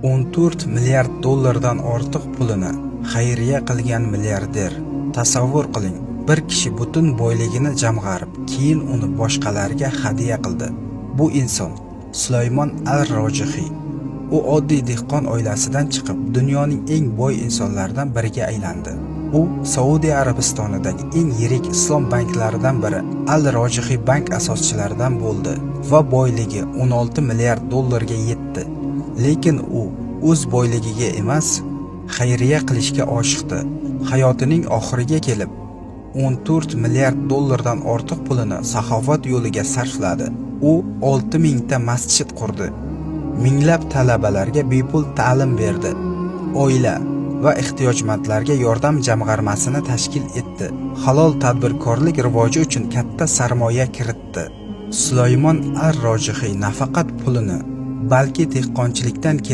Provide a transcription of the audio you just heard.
14 milliard dollardan ortiq pulini xayriya qilgan milliarder. Tasavvur qiling, bir kishi butun boyligini jamg'arib, keyin uni boshqalarga hadya qildi. Bu inson Sulaymon al-Rojihiy. U oddiy dehqon oilasidan chiqib, dunyoning eng boy insonlaridan biriga aylandi. U Saudiya Arabistonidagi eng yirik islom banklaridan biri Al-Rojihiy bank asoschilaridan bo'ldi va boyligi 16 milliard dollarga yetdi. Lekin u o'z boyligiga emas, xayriya qilishga oshiqdi. Hayotining oxiriga kelib 14 milliard dollardan ortiq pulini saxovat yo'liga sarfladi. U 6000 ta masjid qurdi. Minglab talabalarga bepul ta'lim berdi. Oila va ehtiyojmandlarga yordam jamg'armasini tashkil etdi. Halol tadbirkorlik rivoji uchun katta sarmoya kiritdi. Sulaymon al-Rojihiy nafaqat pulini, balki dehqonchilikdan kelgan